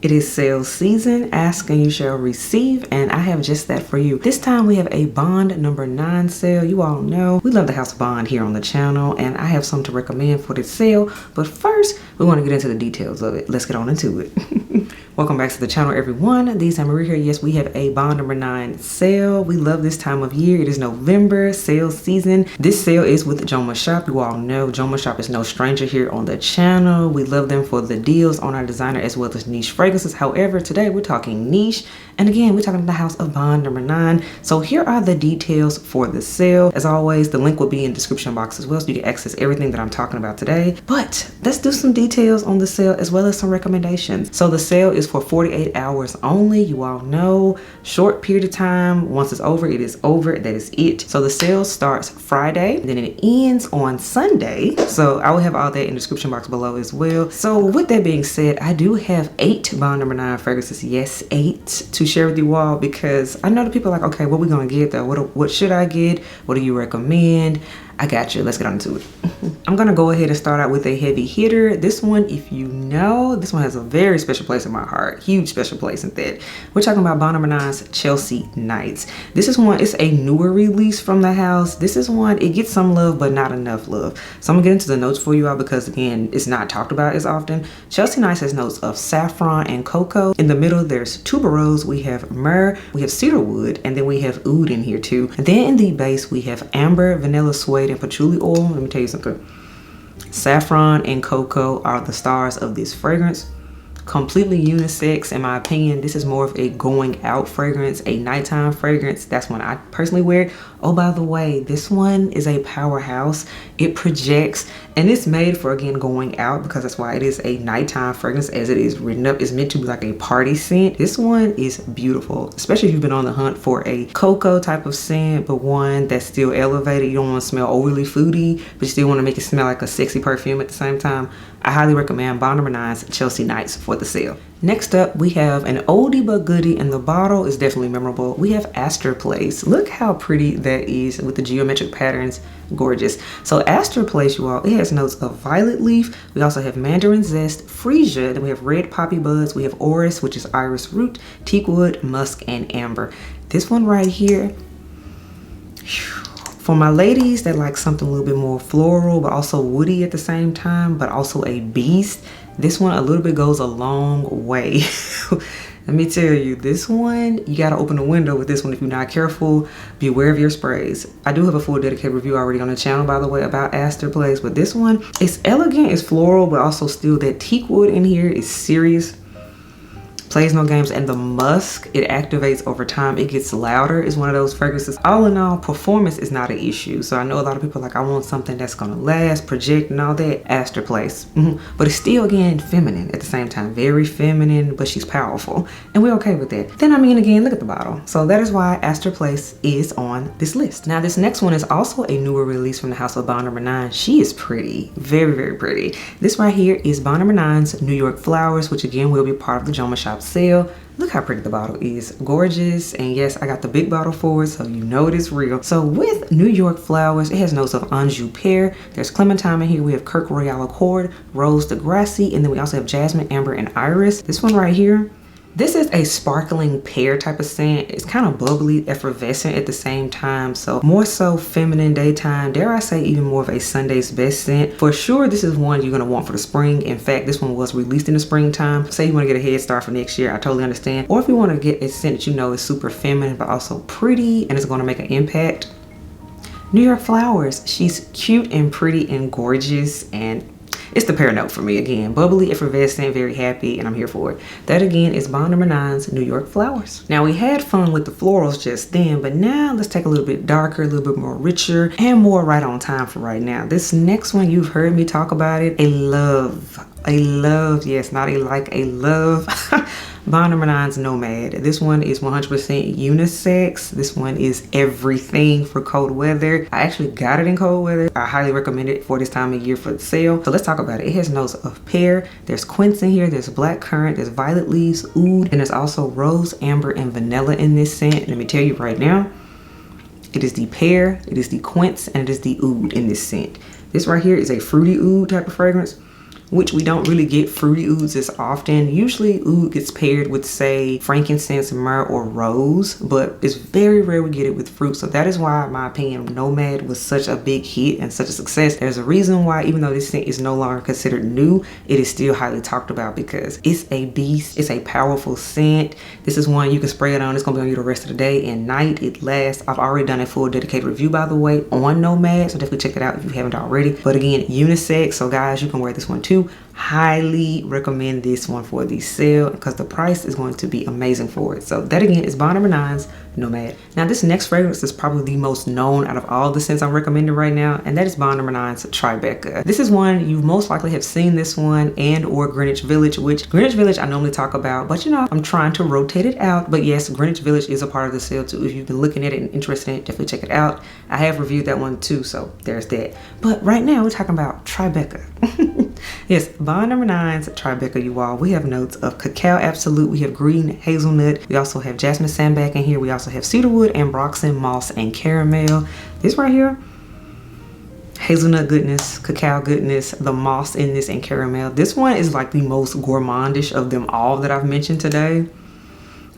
It is sale season. Ask and you shall receive, and I have just that for you. This time we have a Bond number 9 sale. You all know we love the House of Bond here on the channel, and I have some to recommend for this sale. But first, we want to get into the details of it. Let's get on into it. Welcome back to the channel, everyone. These time Marie here. Yes, we have a Bond number 9 sale. We love this time of year. It is November sale season. This sale is with Jomashop. You all know Jomashop is no stranger here on the channel. We love them for the deals on our designer as well as niche fragrances. However, today we're talking niche, and again we're talking about the House of Bond number 9. So here are the details for the sale. As always, the link will be in the description box as well, so you can access everything that I'm talking about today. But let's do some details on the sale as well as some recommendations. So the sale is for 48 hours only. You all know, short period of time. Once it's over, it is over. That is it. So the sale starts Friday, then it ends on Sunday. So I will have all that in the description box below as well. So with that being said, I do have 8 Bond number 9 fragrances. Yes, 8 to share with you all, because I know the people are like, okay, what we gonna get though? What should I get? What do you recommend? I got you. Let's get on to it. I'm gonna go ahead and start out with a heavy hitter. This one, if you know, this one has a very special place in my heart. Huge special place in that. We're talking about Bond number 9's Chelsea Nights. This is one, it's a newer release from the house. This is one, it gets some love, but not enough love. So I'm gonna get into the notes for you all because again, it's not talked about as often. Chelsea Nights has notes of saffron and cocoa. In the middle, there's tuberose, we have myrrh, we have cedarwood, and then we have oud in here too. And then in the base, we have amber, vanilla suede, and patchouli oil. Let me tell you something. Saffron and cocoa are the stars of this fragrance. Completely unisex in my opinion. This is more of a going out fragrance, a nighttime fragrance. That's when I personally wear it. Oh, by the way, this one is a powerhouse. It projects, and it's made for, again, going out, because that's why it is a nighttime fragrance as it is written up. It's meant to be like a party scent. This one is beautiful, especially if you've been on the hunt for a cocoa type of scent, but one that's still elevated. You don't want to smell overly foodie, but you still want to make it smell like a sexy perfume at the same time. I highly recommend Bond number 9's Chelsea Nights for the sale. Next up, we have an oldie but goodie, and the bottle is definitely memorable. We have Astor Place. Look how pretty that is with the geometric patterns. Gorgeous. So Astor Place, you all, it has notes of violet leaf. We also have mandarin zest, freesia, then we have red poppy buds, we have orris, which is iris root, teakwood, musk, and amber. This one right here, for my ladies that like something a little bit more floral but also woody at the same time, but also a beast, this one a little bit goes a long way. Let me tell you, this one, you gotta open the window with this one if you're not careful. Beware of your sprays. I do have a full dedicated review already on the channel, by the way, about Astor Place, but this one is elegant, it's floral, but also still that teakwood in here is serious. Plays no games. And the musk, it activates over time. It gets louder. It's one of those fragrances. All in all, performance is not an issue. So I know a lot of people are like, I want something that's gonna last, project, and all that. Astor Place. But it's still, again, feminine at the same time. Very feminine, but she's powerful, and we're okay with that. Then I mean, again, look at the bottle. So that is why Astor Place is on this list. Now this next one is also a newer release from the House of Bond number 9. She is pretty, very, very pretty. This right here is Bond number 9's New York Flowers, which again will be part of the Jomashop sale. Look how pretty the bottle is. Gorgeous. And yes, I got the big bottle for it, so you know it is real. So with New York Flowers, it has notes of Anjou pear. There's clementine in here. We have Kirk Royale Accord, Rose de Gracie, and then we also have jasmine, amber, and iris. This one right here, this is a sparkling pear type of scent. It's kind of bubbly, effervescent at the same time. So more so feminine daytime, dare I say even more of a Sunday's best scent. For sure, this is one you're gonna want for the spring. In fact, this one was released in the springtime. Say you wanna get a head start for next year, I totally understand. Or if you wanna get a scent that you know is super feminine, but also pretty, and it's gonna make an impact. New York Flowers, she's cute and pretty and gorgeous, and it's the pear note for me. Again, bubbly, effervescent, very happy, and I'm here for it. That again is Bond number 9's New York Flowers. Now we had fun with the florals just then, but now let's take a little bit darker, a little bit more richer, and more right on time for right now. This next one, you've heard me talk about it. A love, yes, not a like, a love. Bond number 9's Nomad. This one is 100% unisex. This one is everything for cold weather. I actually got it in cold weather. I highly recommend it for this time of year for the sale. So let's talk about it. It has notes of pear. There's quince in here. There's black currant. There's violet leaves, oud, and there's also rose, amber, and vanilla in this scent. Let me tell you right now, it is the pear, it is the quince, and it is the oud in this scent. This right here is a fruity oud type of fragrance. which we don't really get fruity ouds as often. Usually oud gets paired with, say, frankincense, myrrh, or rose, but it's very rare we get it with fruit. So that is why, in my opinion, Nomad was such a big hit and such a success. There's a reason why, even though this scent is no longer considered new, it is still highly talked about because it's a beast. It's a powerful scent. This is one you can spray it on. It's gonna be on you the rest of the day and night. It lasts. I've already done a full dedicated review, by the way, on Nomad, so definitely check it out if you haven't already. But again, unisex, so guys, you can wear this one too. Highly recommend this one for the sale because the price is going to be amazing for it. So that again is Bond number 9's Nomad. Now this next fragrance is probably the most known out of all the scents I'm recommending right now, and that is Bond number 9's Tribeca. This is one you most likely have seen this one and or Greenwich Village, which Greenwich Village I normally talk about, but you know, I'm trying to rotate it out. But yes, Greenwich Village is a part of the sale too. If you've been looking at it and interested in it, definitely check it out. I have reviewed that one too, so there's that. But right now we're talking about Tribeca. Yes, Bond number 9's Tribeca, you all. We have notes of cacao absolute. We have green hazelnut. We also have jasmine sandbag in here. We also have cedarwood, ambroxan, moss, and caramel. This right here, hazelnut goodness, cacao goodness, the moss in this, and caramel. This one is like the most gourmandish of them all that I've mentioned today,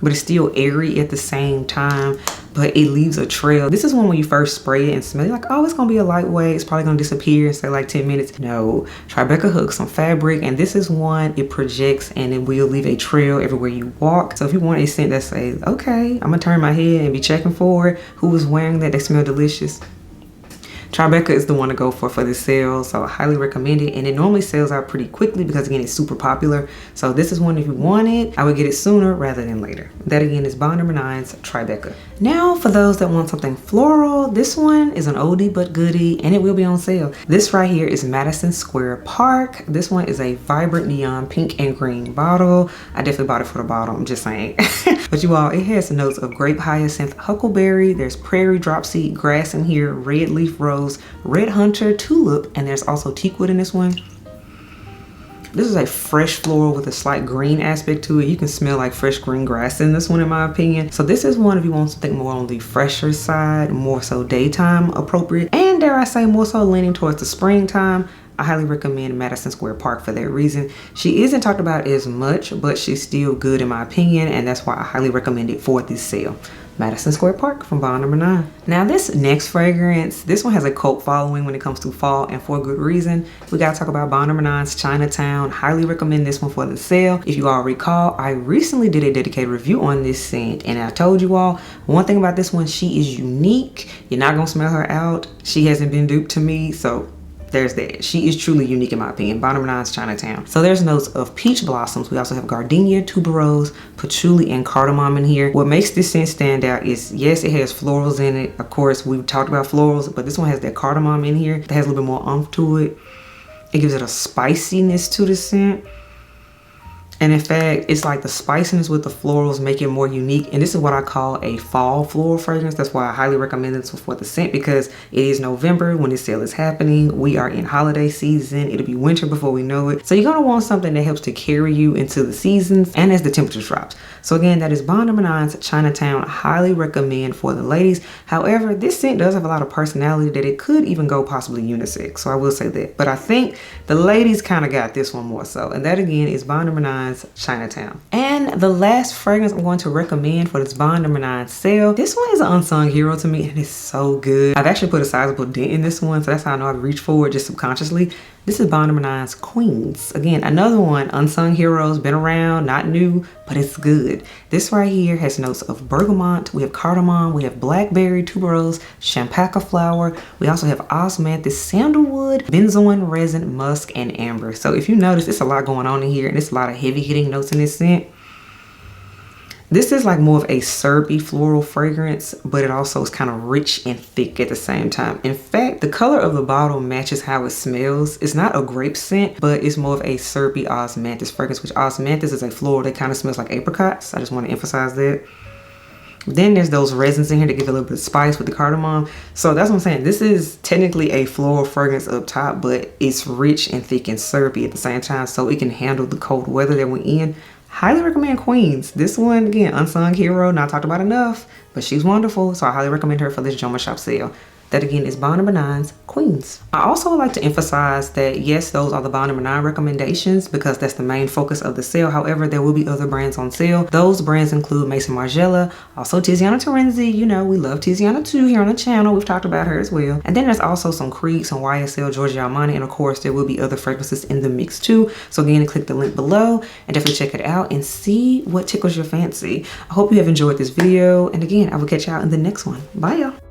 but it's still airy at the same time, but it leaves a trail. This is one when you first spray it and smell it, like, oh, it's gonna be a lightweight, it's probably gonna disappear in say like 10 minutes. No, Tribeca hooks some fabric, and this is one, it projects and it will leave a trail everywhere you walk. So if you want a scent that says, okay, I'm gonna turn my head and be checking for it, who was wearing that, they smell delicious, Tribeca is the one to go for this sale, so I highly recommend it. And it normally sells out pretty quickly because again, it's super popular. So this is one, if you want it, I would get it sooner rather than later. That again is Bond number 9's Tribeca. Now for those that want something floral, this one is an oldie but goodie and it will be on sale. This right here is Madison Square Park. This one is a vibrant neon pink and green bottle. I definitely bought it for the bottle, I'm just saying. But you all, it has notes of grape hyacinth, huckleberry, there's prairie dropseed grass in here, red leaf rose, red hunter, tulip, and there's also teakwood in this one. This is a fresh floral with a slight green aspect to it. You can smell like fresh green grass in this one, in my opinion. So this is one if you want something more on the fresher side, more so daytime appropriate, and dare I say more so leaning towards the springtime. I highly recommend Madison Square Park for that reason. She isn't talked about as much, but she's still good in my opinion, and that's why I highly recommend it for this sale. Madison Square Park from Bond number 9. Now this next fragrance, this one has a cult following when it comes to fall, and for a good reason. We gotta talk about Bond number 9's Chinatown. Highly recommend this one for the sale. If you all recall, I recently did a dedicated review on this scent, and I told you all, one thing about this one, she is unique. You're not gonna smell her out. She hasn't been duped to me, so there's that. She is truly unique in my opinion. Bond number 9's Chinatown. So there's notes of peach blossoms. We also have gardenia, tuberose, patchouli, and cardamom in here. What makes this scent stand out is, yes, it has florals in it. Of course, we've talked about florals, but this one has that cardamom in here that has a little bit more oomph to it. It gives it a spiciness to the scent. And in fact, it's like the spiciness with the florals make it more unique. And this is what I call a fall floral fragrance. That's why I highly recommend this for the scent, because it is November when this sale is happening. We are in holiday season. It'll be winter before we know it. So you're gonna want something that helps to carry you into the seasons and as the temperature drops. So again, that is Bond number 9's Chinatown. Highly recommend for the ladies. However, this scent does have a lot of personality that it could even go possibly unisex. So I will say that. But I think the ladies kind of got this one more so. And that again is Bond number 9's Chinatown. And the last fragrance I'm going to recommend for this Bond number 9 sale, this one is an unsung hero to me and it's so good. I've actually put a sizable dent in this one, so that's how I know I've reached for it just subconsciously. This is Bond number 9's Queens. Again, another one, unsung heroes, been around, not new, but it's good. This right here has notes of bergamot, we have cardamom, we have blackberry, tuberose, champaca flower. We also have osmanthus, sandalwood, benzoin resin, musk, and amber. So if you notice, it's a lot going on in here, and it's a lot of heavy hitting notes in this scent. This is like more of a syrupy floral fragrance, but it also is kind of rich and thick at the same time. In fact, the color of the bottle matches how it smells. It's not a grape scent, but it's more of a syrupy osmanthus fragrance, which osmanthus is a floral that kind of smells like apricots. I just want to emphasize that. Then there's those resins in here that give it a little bit of spice with the cardamom. So that's what I'm saying. This is technically a floral fragrance up top, but it's rich and thick and syrupy at the same time, so it can handle the cold weather that we're in. Highly recommend Queens. This one, again, unsung hero, not talked about enough, but she's wonderful. So I highly recommend her for this Jomashop sale. That again is bond number 9's Queens. I also would like to emphasize that yes, those are the bond number 9 recommendations because that's the main focus of the sale. However, there will be other brands on sale. Those brands include Maison Margiela, also Tiziana Terenzi. You know, we love Tiziana too here on the channel. We've talked about her as well. And then there's also some Creed, some YSL, Giorgio Armani, and of course there will be other fragrances in the mix too. So again, click the link below and definitely check it out and see what tickles your fancy. I hope you have enjoyed this video. And again, I will catch y'all in the next one. Bye y'all.